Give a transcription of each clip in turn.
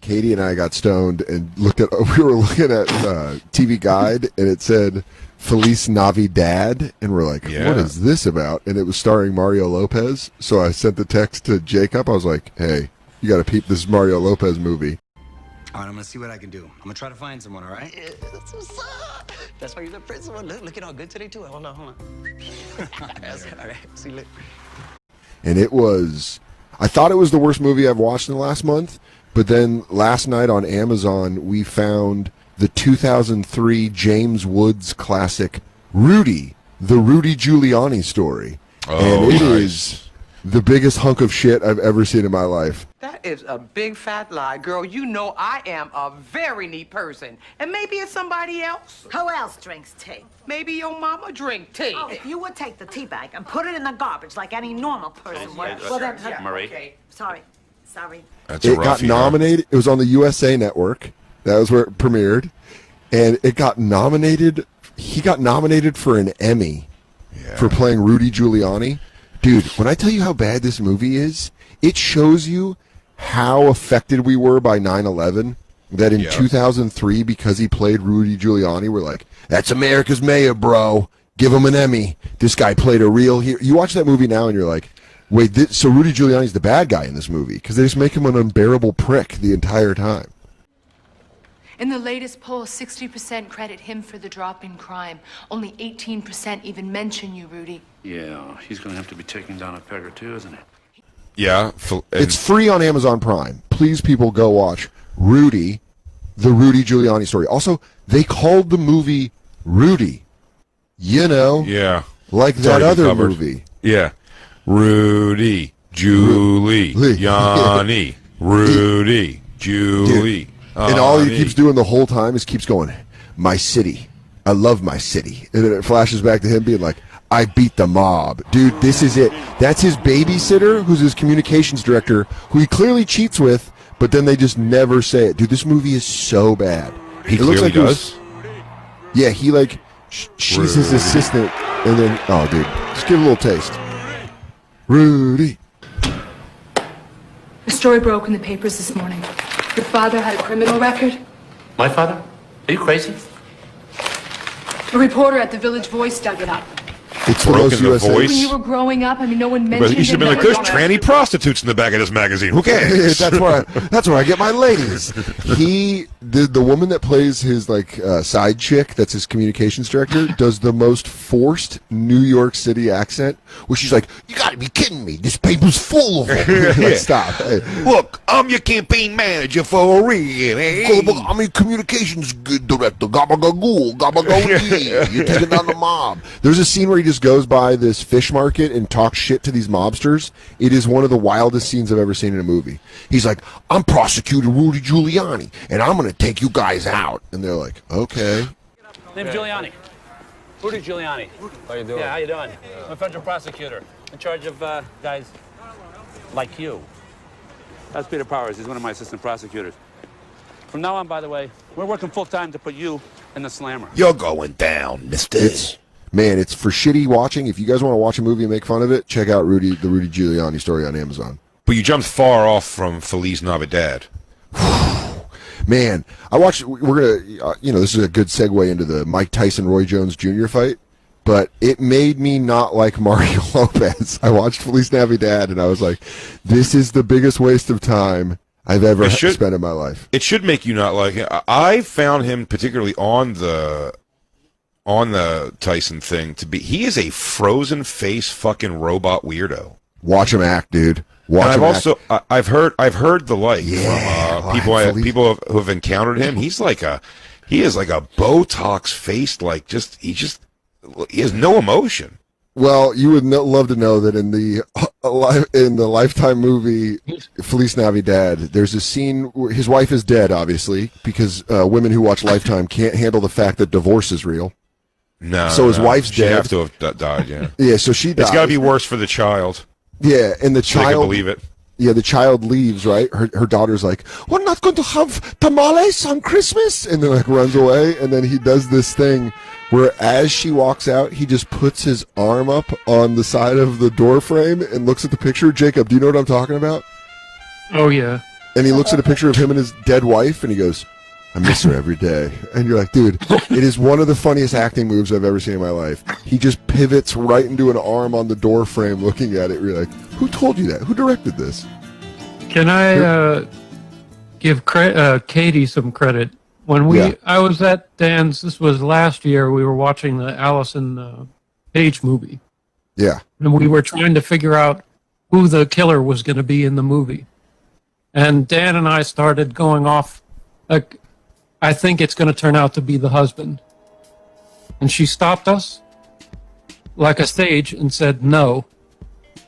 Katie and I got stoned and we were looking at TV Guide, and it said Feliz NaviDad, and we're like, what is this about? And it was starring Mario Lopez. So I sent the text to Jacob. I was like, hey, you got to peep this Mario Lopez movie. All right, I'm gonna see what I can do. I'm gonna try to find someone, all right? Yeah, that's what's up. That's why you're the principal. Look all good today, too. Hold on. All right, see you later. And I thought it was the worst movie I've watched in the last month, but then last night on Amazon, we found the 2003 James Woods classic, Rudy, the Rudy Giuliani story. And it is the biggest hunk of shit I've ever seen in my life. That is a big fat lie. Girl, you know I am a very neat person. And maybe it's somebody else. Who else drinks tea? Maybe your mama drink tea. Oh, if you would take the tea bag and put it in the garbage like any normal person would, well then... Marie. Okay. Sorry. It got nominated. It was on the USA Network. That was where it premiered. And it got nominated. He got nominated for an Emmy for playing Rudy Giuliani. Dude, when I tell you how bad this movie is, it shows you how affected we were by 9/11. That in 2003, because he played Rudy Giuliani, we're like, that's America's mayor, bro. Give him an Emmy. This guy played a real hero. You watch that movie now and you're like, wait, so Rudy Giuliani's the bad guy in this movie because they just make him an unbearable prick the entire time. In the latest poll, 60% credit him for the drop in crime. Only 18% even mention you, Rudy. Yeah, he's going to have to be taken down a peg or two, isn't it? Yeah. It's free on Amazon Prime. Please, people, go watch Rudy, the Rudy Giuliani story. Also, they called the movie Rudy. You know? Yeah. Like that other movie. Yeah. Rudy Giuliani. Rudy Giuliani. And all he keeps doing the whole time is keeps going, my city. I love my city. And then it flashes back to him being like, I beat the mob. Dude, this is it. That's his babysitter, who's his communications director, who he clearly cheats with, but then they just never say it. Dude, this movie is so bad. He clearly does? Yeah, he she's his assistant, and then, oh, dude, just give a little taste. Rudy. A story broke in the papers this morning. Your father had a criminal record. My father? Are you crazy? A reporter at the Village Voice dug it up. It's Broken the Voice. When you were growing up, I mean, no one mentioned it. You should have been like, there's tranny prostitutes in the back of this magazine. Who cares? that's where I get my ladies. The woman that plays his side chick, that's his communications director, does the most forced New York City accent, where she's like, "You got to be kidding me! This paper's full of them." Stop. Hey. Look, I'm your campaign manager for a reason. Hey. I'm your communications director. Gabagagoo, gabagoo. You're taking down the mob. There's a scene where he just goes by this fish market and talks shit to these mobsters. It is one of the wildest scenes I've ever seen in a movie. He's like, I'm prosecutor Rudy Giuliani, and I'm going to take you guys out. And they're like, okay. Name's Giuliani. Rudy Giuliani. How you doing? Yeah, how you doing? I'm a federal prosecutor in charge of guys like you. That's Peter Powers. He's one of my assistant prosecutors. From now on, by the way, we're working full-time to put you in the slammer. You're going down, mister. Man, it's for shitty watching. If you guys want to watch a movie and make fun of it, check out the Rudy Giuliani story on Amazon. But you jumped far off from Feliz NaviDad. Man, I watched. We're gonna, this is a good segue into the Mike Tyson Roy Jones Jr. fight. But it made me not like Mario Lopez. I watched Feliz NaviDad and I was like, this is the biggest waste of time I've ever spent in my life. It should make you not like him. I found him particularly on the Tyson thing he is a frozen face fucking robot weirdo. Watch him act, dude. I've heard the from people who have encountered him. He is like a Botox faced, he has no emotion. Well, you would love to know that in the Lifetime movie Feliz NaviDad, there's a scene where his wife is dead, obviously, because women who watch Lifetime can't handle the fact that divorce is real. No. So his wife's dead. She'd have to have died, yeah. Yeah, so she dies. It's got to be worse for the child. Yeah, and the child... I can believe it. Yeah, the child leaves, right? Her daughter's like, we're not going to have tamales on Christmas! And then, runs away, and then he does this thing where as she walks out, he just puts his arm up on the side of the door frame and looks at the picture. Jacob, do you know what I'm talking about? Oh, yeah. and he looks at a picture of him and his dead wife, and he goes, I miss her every day. And you're like, dude, it is one of the funniest acting moves I've ever seen in my life. He just pivots right into an arm on the door frame looking at it. You're like, who told you that? Who directed this? Can I give Katie some credit? When I was at Dan's, this was last year, we were watching the Allison Page movie. Yeah. And we were trying to figure out who the killer was going to be in the movie. And Dan and I started going off, like, I think it's going to turn out to be the husband. And she stopped us like a sage and said, no,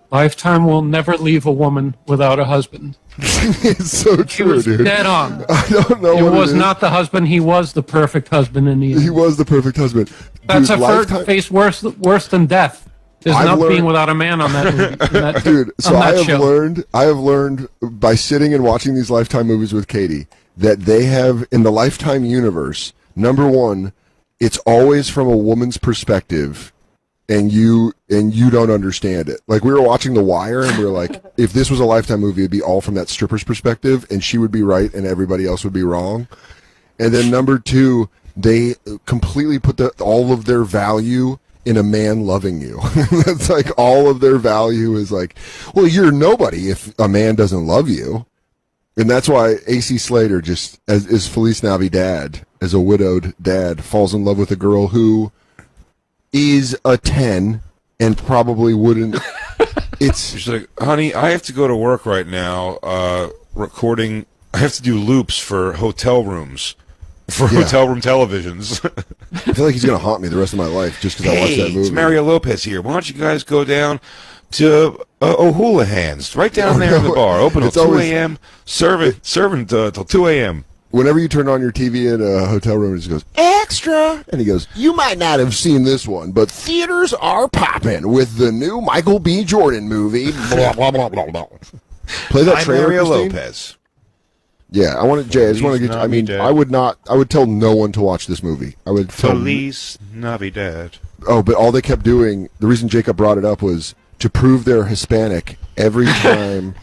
Lifetime will never leave a woman without a husband. It's so true, dude. Dead on. I don't know. It was not the husband. He was the perfect husband in the end. He was the perfect husband. That's a face worse than death. Is not being without a man on that movie. Dude, so I have learned by sitting and watching these Lifetime movies with Katie that they have, in the Lifetime universe, number one, it's always from a woman's perspective, and you don't understand it. Like, we were watching The Wire, and we were like, if this was a Lifetime movie, it'd be all from that stripper's perspective, and she would be right, and everybody else would be wrong. And then number two, they completely put all of their value in a man loving you. That's like all of their value is like, well, you're nobody if a man doesn't love you. And that's why AC Slater just, as Feliz NaviDad, as a widowed dad, falls in love with a girl who is a 10 and probably wouldn't. She's like, honey, I have to go to work right now, recording. I have to do loops for hotel rooms, hotel room televisions. I feel like he's going to haunt me the rest of my life just because I watched that movie. It's Mario Lopez here. Why don't you guys go down to O'Houlihan's, right down there in the bar. Open till 2 a.m., serving till 2 a.m. Whenever you turn on your TV in a hotel room, it just goes, extra! And he goes, you might not have seen this one, but theaters are popping with the new Michael B. Jordan movie. Blah, blah, blah, blah, blah. Play that trailer, Mario Christine? Lopez. Yeah, I want to, Jay, I just want to get, I mean, I would tell no one to watch this movie. I would tell Feliz NaviDad. Oh, but all they kept doing, the reason Jacob brought it up was to prove they're Hispanic. Every time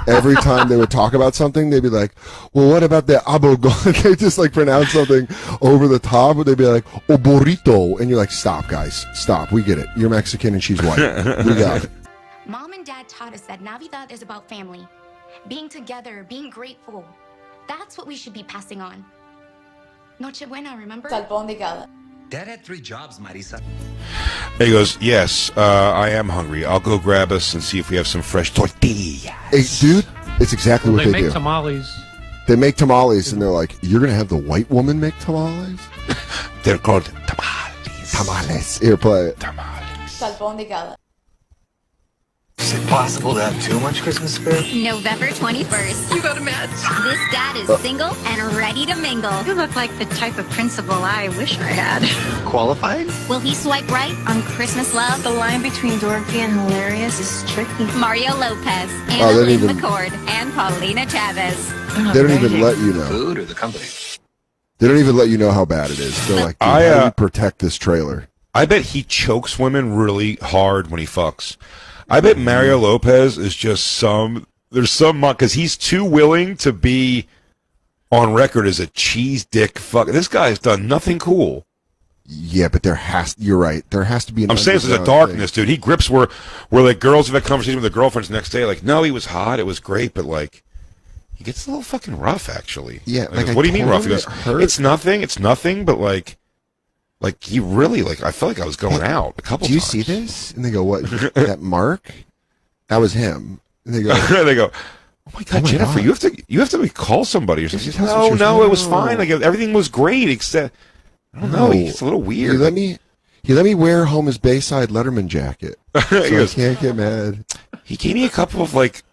they would talk about something, they'd be like, well, what about the abogo? They just like pronounce something over the top, but they'd be like, oh, burrito. And you're like, stop, guys, stop. We get it. You're Mexican and she's white. We got it. Mom and Dad taught us that Navidad is about family. Being together, being grateful. That's what we should be passing on. Noche buena, remember? Dad had 3 jobs, Marisa. He goes, yes, I am hungry. I'll go grab us and see if we have some fresh tortillas. Hey, dude, it's exactly what they do. They make tamales. They make tamales, and they're like, you're going to have the white woman make tamales? They're called tamales. Tamales. Here, play it. Tamales. Is it possible to have too much Christmas spirit? November 21st. You got a match. This dad is single and ready to mingle. You look like the type of principal I wish I had. Qualified? Will he swipe right on Christmas love? The line between dorky and hilarious is tricky. Mario Lopez, Anna they Lynn don't even- McCord, and Paulina Chavez. They don't even let you know. Food or the company? They don't even let you know how bad it is. They're like, dude, how do we protect this trailer? I bet he chokes women really hard when he fucks. I bet Mario Lopez is just because he's too willing to be on record as a cheese dick fuck. This guy's done nothing cool. Yeah, but you're right. There has to be an I'm saying there's a darkness, dude. He grips where like girls have had conversations with their girlfriends the next day, like, no, he was hot, it was great, but like, he gets a little fucking rough, actually. Yeah, like what do you mean rough? He goes, it's nothing, but like he really, like, I felt like I was going out a couple times. Do you see this? And they go, what, that Mark? That was him. And they go, oh my God, Jennifer, God. you have to call somebody or something. No, it was fine. Like, everything was great, except, I don't know, he's a little weird. He let me wear home his Bayside Letterman jacket. So I can't get mad. He gave me a couple of, like,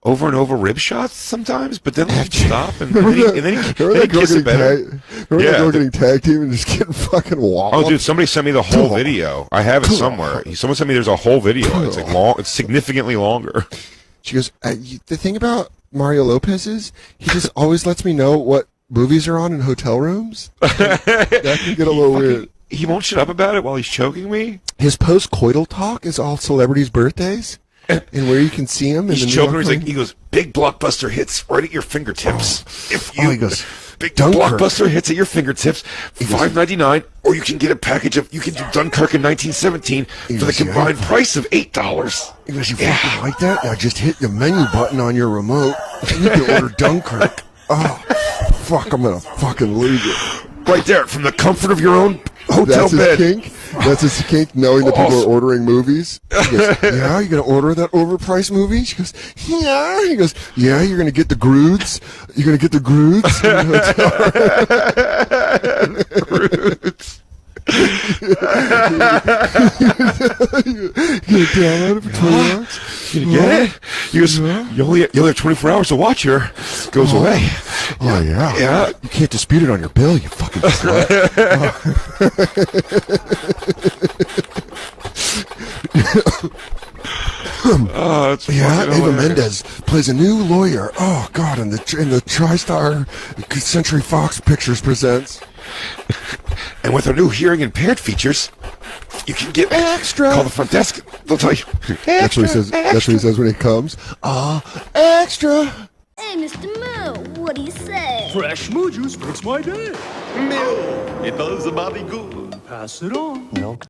over and over rib shots sometimes, but then he'd stop and then he'd kiss it better. Remember that girl getting tag team and just getting fucking walloped? Oh, dude, somebody sent me the whole video. I have it somewhere. Someone sent me there's a whole video. It's like long. It's significantly longer. She goes, the thing about Mario Lopez is he just always lets me know what movies are on in hotel rooms. That can get a little weird. He won't shut up about it while he's choking me. His post-coital talk is all celebrities' birthdays. and where you can see him. He's choking. He goes, big blockbuster hits right at your fingertips. He goes, big Dunkirk. blockbuster hits at your fingertips. $5.99, or you can get a package of. You can do Dunkirk in 1917 for the combined price of $8. He goes, you fucking like that? Now just hit the menu button on your remote. You can order Dunkirk. Oh, fuck! I'm gonna fucking lose it. Right there, from the comfort of your own hotel bed. Kink. That's his kink, knowing that people are ordering movies. He goes, yeah, you're going to order that overpriced movie? She goes, yeah. He goes, yeah, you're going to get the Groods? You're going to get the Groods? Groods. You download it for $20? You get it? He goes, you only have 24 hours to watch here. It goes away. Oh, yeah. Yeah. You can't dispute it on your bill, you fucking slut. Ava Mendes plays a new lawyer. Oh, God, in the TriStar Century Fox Pictures presents. And with our new hearing impaired features, you can get extra. Call the front desk. They'll tell you. That's what he says. That's what he says when he comes. Extra. Hey, Mr. Moo, what do you say? Fresh moo juice makes my day. Milk. It does the body good. Pass it on. Milk